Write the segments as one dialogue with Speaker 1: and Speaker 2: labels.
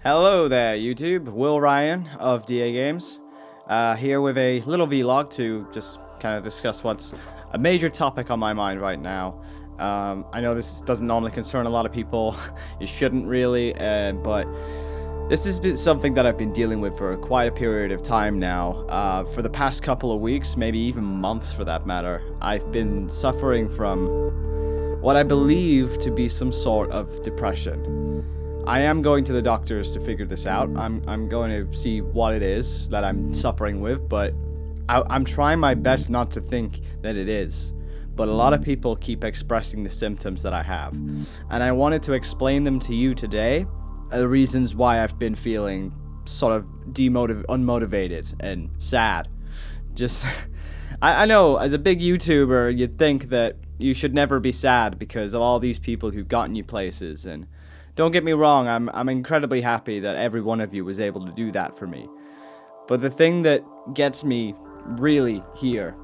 Speaker 1: Hello there, YouTube. Will Ryan of DAGames, here with a little vlog to just kind of discuss what's a major topic on my mind right now. I know this doesn't normally concern a lot of people, it shouldn't really, but this has been something that I've been dealing with for quite a period of time now. For the past couple of weeks, maybe even months for that matter, I've been suffering from what I believe to be some sort of depression. I am going to the doctors to figure this out. I'm going to see what it is that I'm suffering with, but I'm trying my best not to think that it is. But a lot of people keep expressing the symptoms that I have. And I wanted to explain them to you today, the reasons why I've been feeling sort of unmotivated and sad. Just, I know, as a big YouTuber, you'd think that you should never be sad because of all these people who've gotten you places, and don't get me wrong, I'm incredibly happy that every one of you was able to do that for me. But the thing that gets me really here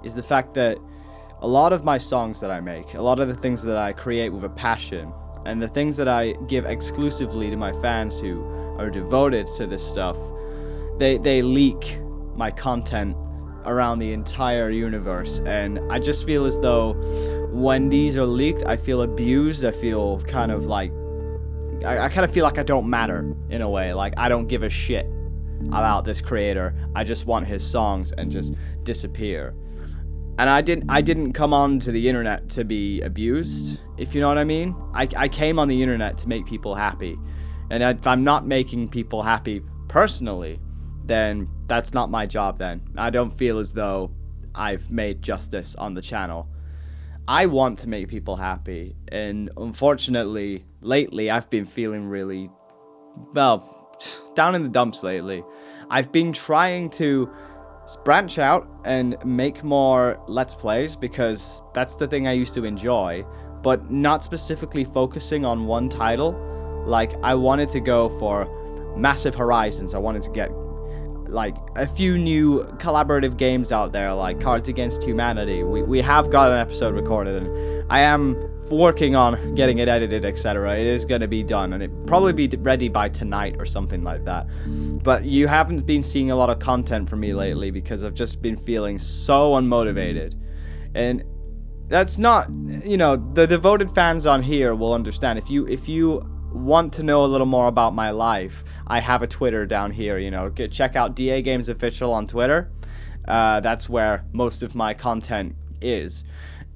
Speaker 1: is the fact that a lot of my songs that I make, a lot of the things that I create with a passion, and the things that I give exclusively to my fans who are devoted to this stuff, they leak my content around the entire universe, and I just feel as though when these are leaked, I feel abused. I feel kind of like I kind of feel like I don't matter in a way, like I don't give a shit about this creator. I just want his songs and just disappear. And I didn't come on to the internet to be abused, if you know what I mean. I came on the internet to make people happy, and if I'm not making people happy personally, then that's not my job. Then I don't feel as though I've made justice on the channel. I want to make people happy, and unfortunately, lately I've been feeling really, well, down in the dumps lately. I've been trying to branch out and make more Let's Plays because that's the thing I used to enjoy, but not specifically focusing on one title. Like, I wanted to go for massive horizons. I wanted to get like a few new collaborative games out there, like Cards Against Humanity. We have got an episode recorded, and I am working on getting it edited, etc. It is going to be done, and it probably be ready by tonight or something like that. But you haven't been seeing a lot of content from me lately because I've just been feeling so unmotivated. And that's not, you know, the devoted fans on here will understand. If you want to know a little more about my life, I have a Twitter down here, you know. Check out DAGames Official on Twitter. That's where most of my content is.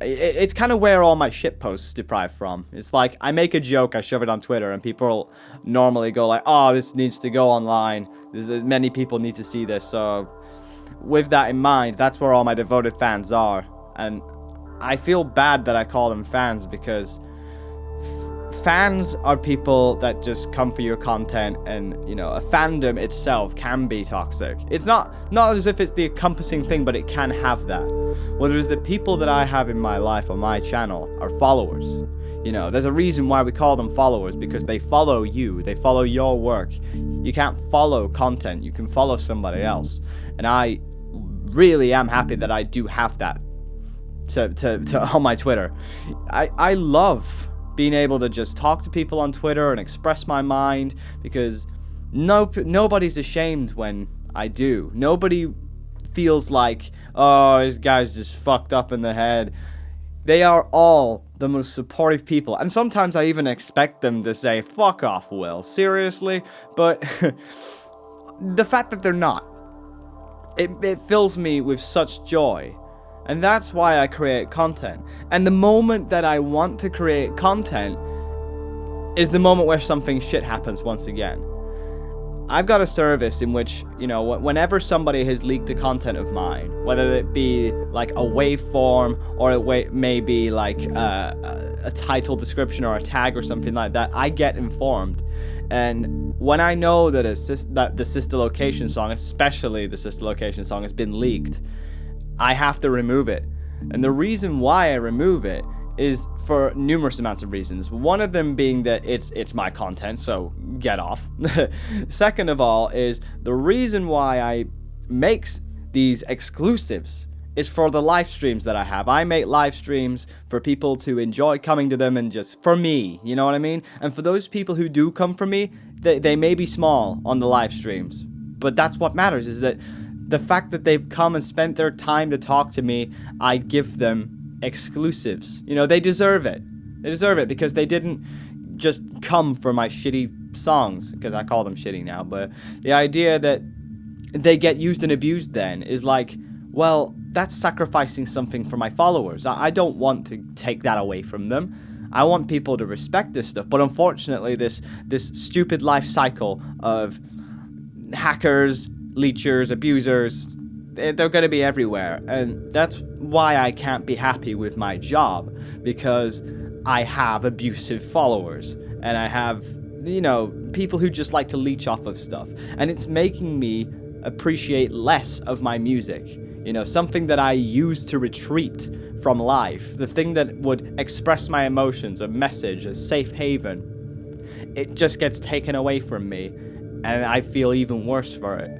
Speaker 1: It's kind of where all my shit posts derive from. It's like, I make a joke, I shove it on Twitter, and people normally go like, oh, this needs to go online. Many people need to see this. So with that in mind, that's where all my devoted fans are. And I feel bad that I call them fans, because fans are people that just come for your content, and, you know, a fandom itself can be toxic. It's not as if it's the encompassing thing, but it can have that. Whereas the people that I have in my life on my channel are followers. You know, there's a reason why we call them followers, because they follow you, they follow your work. You can't follow content, you can follow somebody else. And I really am happy that I do have that to on my Twitter. I love being able to just talk to people on Twitter and express my mind, because nobody's ashamed when I do. Nobody feels like, oh, this guy's just fucked up in the head. They are all the most supportive people, and sometimes I even expect them to say, fuck off, Will, seriously? But the fact that they're not, it fills me with such joy. And that's why I create content. And the moment that I want to create content is the moment where something shit happens once again. I've got a service in which, you know, whenever somebody has leaked a content of mine, whether it be like a waveform, or it may be like a title description or a tag or something like that, I get informed. And when I know that the Sister Location song, especially the Sister Location song, has been leaked, I have to remove it. And the reason why I remove it is for numerous amounts of reasons. One of them being that it's my content, so get off. Second of all is the reason why I make these exclusives is for the live streams that I have. I make live streams for people to enjoy coming to them and just for me, you know what I mean? And for those people who do come for me, they may be small on the live streams, but that's what matters, is that the fact that they've come and spent their time to talk to me, I give them exclusives. You know, they deserve it. They deserve it because they didn't just come for my shitty songs, because I call them shitty now, but the idea that they get used and abused then is like, well, that's sacrificing something for my followers. I don't want to take that away from them. I want people to respect this stuff, but unfortunately this stupid life cycle of hackers, leechers, abusers, they're going to be everywhere, and that's why I can't be happy with my job, because I have abusive followers, and I have, you know, people who just like to leech off of stuff, and it's making me appreciate less of my music. You know, something that I use to retreat from life, the thing that would express my emotions, a message, a safe haven, it just gets taken away from me, and I feel even worse for it.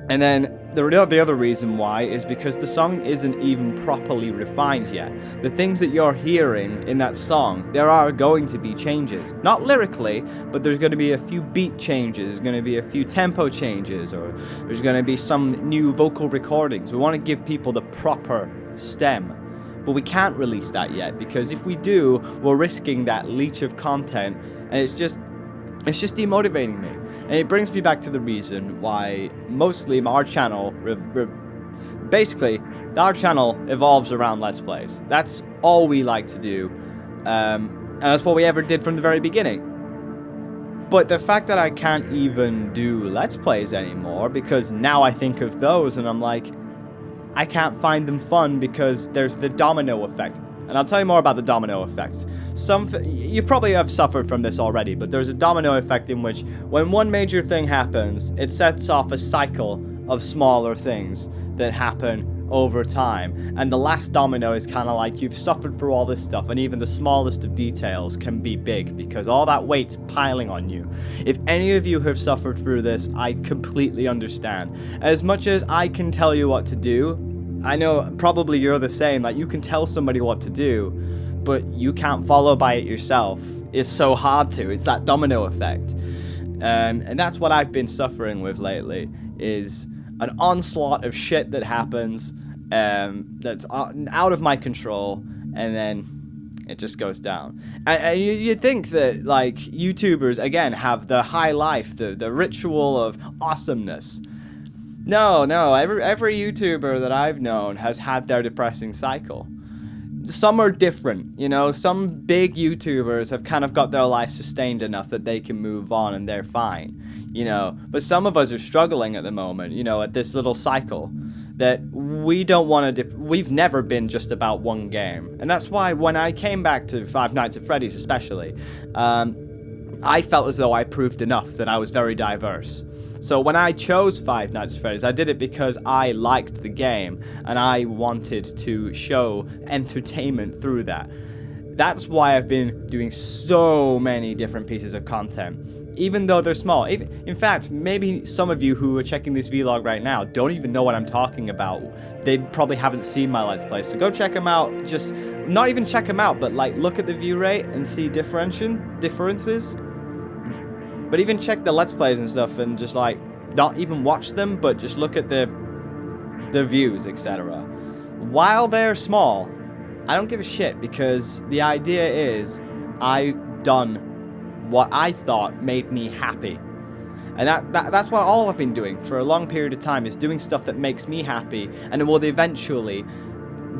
Speaker 1: And then the other reason why is because the song isn't even properly refined yet. The things that you're hearing in that song, there are going to be changes. Not lyrically, but there's going to be a few beat changes, there's going to be a few tempo changes, or there's going to be some new vocal recordings. We want to give people the proper stem. But we can't release that yet, because if we do, we're risking that leech of content, and it's just demotivating me. And it brings me back to the reason why mostly our channel, basically, our channel evolves around Let's Plays. That's all we like to do, and that's what we ever did from the very beginning. But the fact that I can't even do Let's Plays anymore, because now I think of those and I'm like, I can't find them fun because there's the domino effect. And I'll tell you more about the domino effect. You probably have suffered from this already, but there's a domino effect in which when one major thing happens, it sets off a cycle of smaller things that happen over time. And the last domino is kind of like you've suffered through all this stuff, and even the smallest of details can be big because all that weight's piling on you. If any of you have suffered through this, I completely understand. As much as I can tell you what to do, I know probably you're the same, like you can tell somebody what to do, but you can't follow by it yourself. It's so hard to. It's that domino effect. And that's what I've been suffering with lately, is an onslaught of shit that happens that's out of my control, and then it just goes down. And you think that, like, YouTubers, again, have the high life, the ritual of awesomeness. No, every YouTuber that I've known has had their depressing cycle. Some are different, you know, some big YouTubers have kind of got their life sustained enough that they can move on and they're fine, you know, but some of us are struggling at the moment, you know, at this little cycle that we don't want to, we've never been just about one game. And that's why when I came back to Five Nights at Freddy's especially, I felt as though I proved enough that I was very diverse. So when I chose Five Nights at Freddy's, I did it because I liked the game and I wanted to show entertainment through that. That's why I've been doing so many different pieces of content, even though they're small. In fact, maybe some of you who are checking this vlog right now don't even know what I'm talking about. They probably haven't seen my Let's Play, so go check them out. Just, not even check them out, but like look at the view rate and see differences. But even check the Let's Plays and stuff and just like, not even watch them, but just look at the views, etc. While they're small, I don't give a shit, because the idea is I've done what I thought made me happy. And that's what all I've been doing for a long period of time, is doing stuff that makes me happy, and it will eventually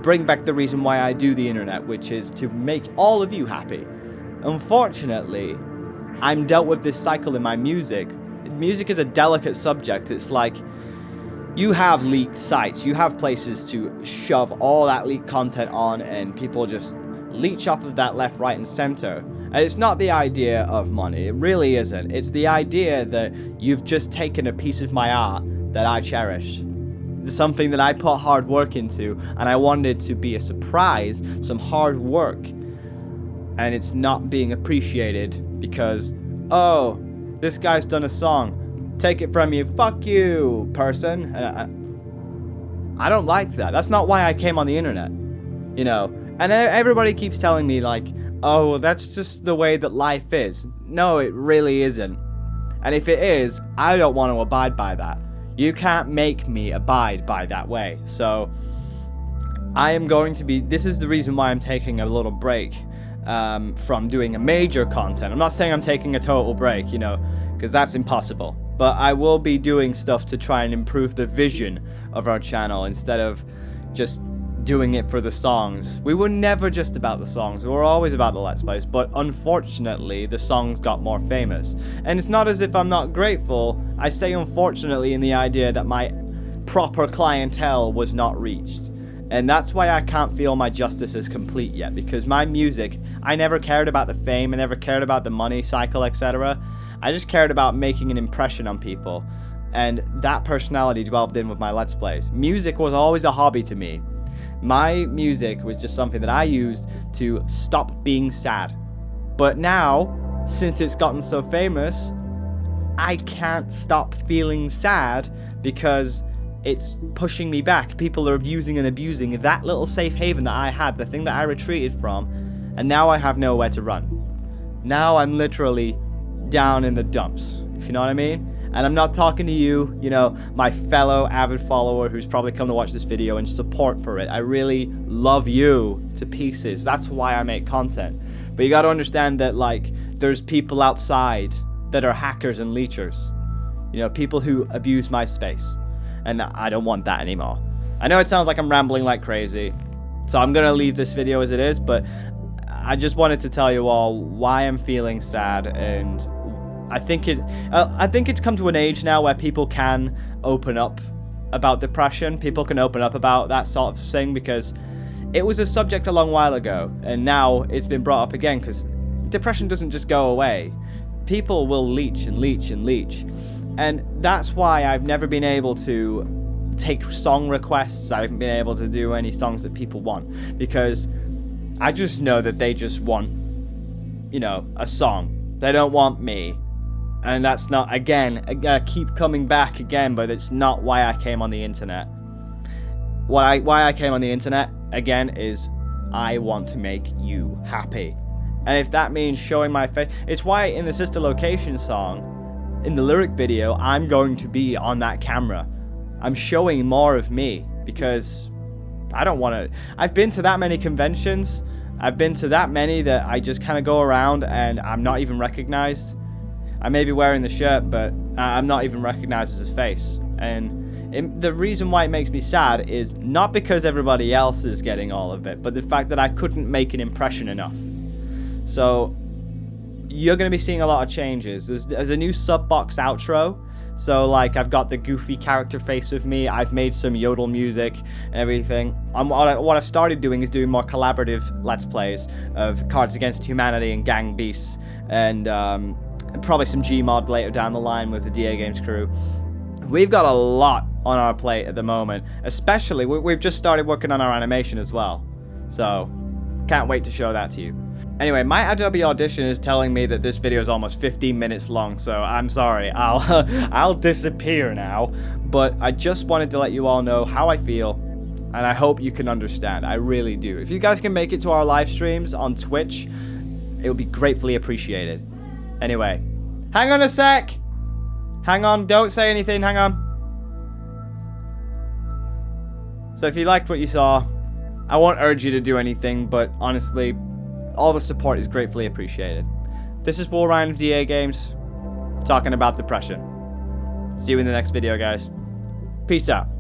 Speaker 1: bring back the reason why I do the internet, which is to make all of you happy. Unfortunately, I'm dealt with this cycle in my music. Music is a delicate subject. It's like, you have leaked sites, you have places to shove all that leaked content on, and people just leech off of that left, right, and center. And it's not the idea of money, it really isn't. It's the idea that you've just taken a piece of my art that I cherish. Something that I put hard work into, and I wanted to be a surprise, some hard work. And it's not being appreciated because, oh, this guy's done a song, take it from you, fuck you, person. I don't like that. That's not why I came on the internet, you know. And everybody keeps telling me like, oh, well, that's just the way that life is. No, it really isn't. And if it is, I don't want to abide by that. You can't make me abide by that way. So I am going to be, this is the reason why I'm taking a little break from doing a major content. I'm not saying I'm taking a total break, you know, because that's impossible. But I will be doing stuff to try and improve the vision of our channel instead of just doing it for the songs. We were never just about the songs. We were always about the Let's Plays, but unfortunately the songs got more famous. And it's not as if I'm not grateful. I say unfortunately in the idea that my proper clientele was not reached. And that's why I can't feel my justice is complete yet, because my music, I never cared about the fame, I never cared about the money cycle, etc. I just cared about making an impression on people, and that personality dwelled in with my Let's Plays. Music was always a hobby to me. My music was just something that I used to stop being sad. But now, since it's gotten so famous, I can't stop feeling sad because it's pushing me back. People are abusing and abusing that little safe haven that I had, the thing that I retreated from, and now I have nowhere to run. Now I'm literally down in the dumps, if you know what I mean. And I'm not talking to you, you know, my fellow avid follower who's probably come to watch this video and support for it. I really love you to pieces. That's why I make content. But you got to understand that, like, there's people outside that are hackers and leechers. You know, people who abuse my space. And I don't want that anymore. I know it sounds like I'm rambling like crazy, so I'm going to leave this video as it is, but I just wanted to tell you all why I'm feeling sad. And I think it's come to an age now where people can open up about depression. People can open up about that sort of thing, because it was a subject a long while ago, and now it's been brought up again, because depression doesn't just go away. People will leech and leech and leech. And that's why I've never been able to take song requests. I haven't been able to do any songs that people want, because I just know that they just want, you know, a song. They don't want me. And that's not, again, I keep coming back again, but it's not why I came on the internet. Why I came on the internet, again, is I want to make you happy. And if that means showing my face, it's why in the Sister Location song, in the lyric video, I'm going to be on that camera. I'm showing more of me, because I don't want to. I've been to that many conventions. I've been to that many that I just kind of go around and I'm not even recognized. I may be wearing the shirt, but I'm not even recognized as his face. And the reason why it makes me sad is not because everybody else is getting all of it, but the fact that I couldn't make an impression enough. So you're going to be seeing a lot of changes. There's a new sub-box outro. So, like, I've got the goofy character face with me. I've made some yodel music and everything. What I've started doing is doing more collaborative Let's Plays of Cards Against Humanity and Gang Beasts. And probably some Gmod later down the line with the DAGames crew. We've got a lot on our plate at the moment. Especially, we've just started working on our animation as well. So, can't wait to show that to you. Anyway, my Adobe Audition is telling me that this video is almost 15 minutes long, so I'm sorry. I'll disappear now. But I just wanted to let you all know how I feel, and I hope you can understand. I really do. If you guys can make it to our live streams on Twitch, it would be gratefully appreciated. Anyway, hang on a sec. Hang on, don't say anything, hang on. So if you liked what you saw, I won't urge you to do anything, but honestly, all the support is gratefully appreciated. This is Will Ryan of DAGames, talking about depression. See you in the next video, guys. Peace out.